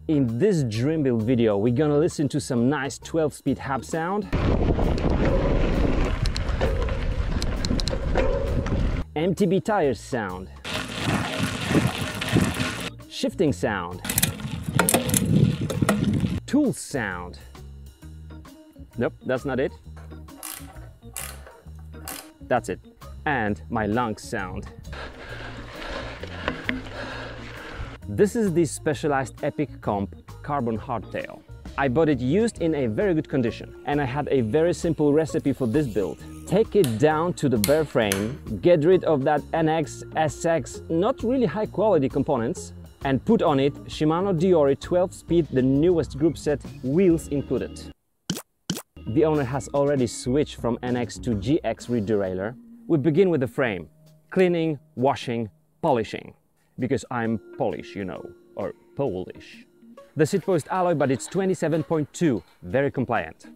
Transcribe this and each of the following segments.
In this dream build video, we're gonna listen to some nice 12-speed hub sound, MTB tires sound, shifting sound, tool sound. Nope, that's not it. That's it. And my lung sound. This is the specialized Epic Comp carbon hardtail. I bought it used in a very good condition, and I had a very simple recipe for this build. Take it down to the bare frame, get rid of that NX, SX, not really high quality components, and put on it Shimano Deore 12-speed, the newest Groupset, wheels included. The owner has already switched from NX to GX rear derailleur. We begin with the frame, cleaning, washing, polishing. Because I'm Polish, you know, or Polish. The seat post alloy, but it's 27.2, very compliant.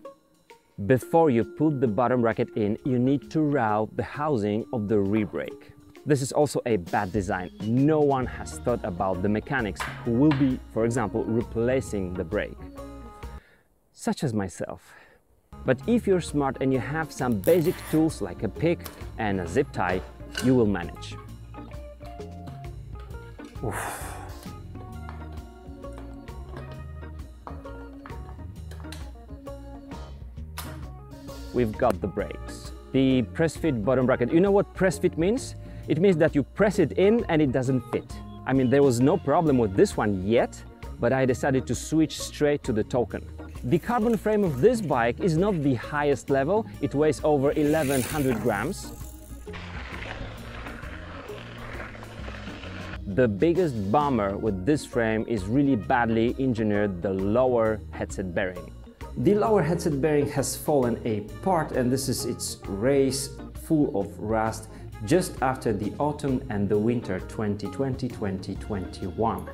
Before you put the bottom bracket in, you need to route the housing of the rear brake. This is also a bad design. No one has thought about the mechanics who will be, for example, replacing the brake. Such as myself. But if you're smart and you have some basic tools like a pick and a zip tie, you will manage. Oof. We've got the brakes. The press fit bottom bracket. You know what press fit means? It means that you press it in and it doesn't fit. I mean, there was no problem with this one yet, but I decided to switch straight to the token. The carbon frame of this bike is not the highest level. It weighs over 1100 grams. The biggest bummer with this frame is really badly engineered the lower headset bearing. The lower headset bearing has fallen apart, and this is its race full of rust just after the autumn and the winter 2020-2021.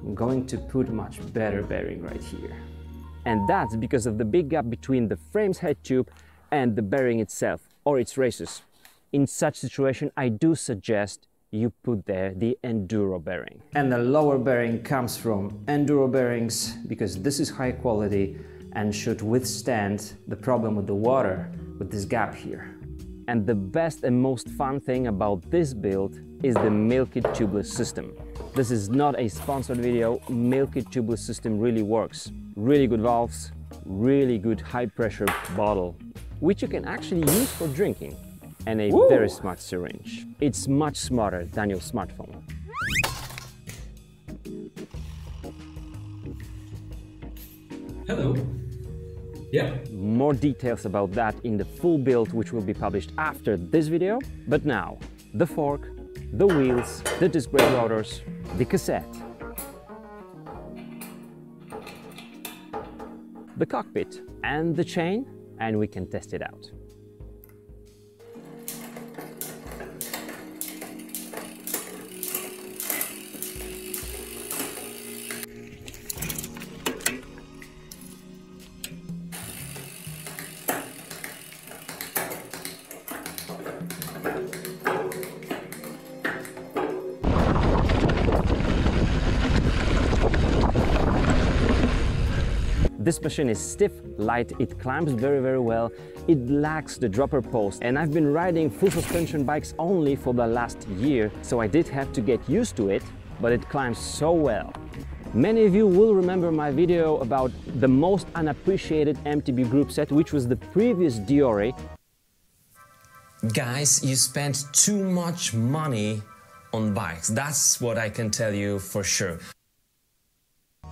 I'm going to put much better bearing right here. And that's because of the big gap between the frame's head tube and the bearing itself, or its races. In such situation, I do suggest you put there the enduro bearing. And the lower bearing comes from enduro bearings because this is high quality and should withstand the problem with the water with this gap here. And the best and most fun thing about this build is the Milkit tubeless system. This is not a sponsored video. Milkit tubeless system really works. Really good valves, really good high pressure bottle, which you can actually use for drinking. And a very smart syringe. It's much smarter than your smartphone. Hello. Yeah. More details about that in the full build, which will be published after this video. But now, the fork, the wheels, the disc brake rotors, the cassette, the cockpit, and the chain, and we can test it out. This machine is stiff, light, it climbs very well, it lacks the dropper post, and I've been riding full suspension bikes only for the last year, so I did have to get used to it, but it climbs so well. Many of you will remember my video about the most unappreciated MTB Groupset, which was the previous Deore. Guys, you spend too much money on bikes, that's what I can tell you for sure.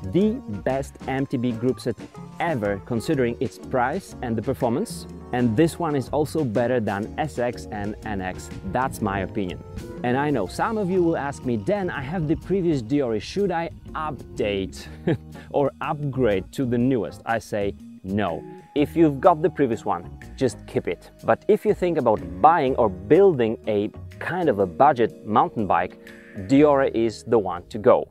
The best MTB Groupset ever, considering its price and the performance. And this one is also better than SX and NX, that's my opinion. And I know some of you will ask me, Dan, I have the previous Deore, should I update or upgrade to the newest? I say no. If you've got the previous one, just keep it. But if you think about buying or building a kind of a budget mountain bike, Deore is the one to go.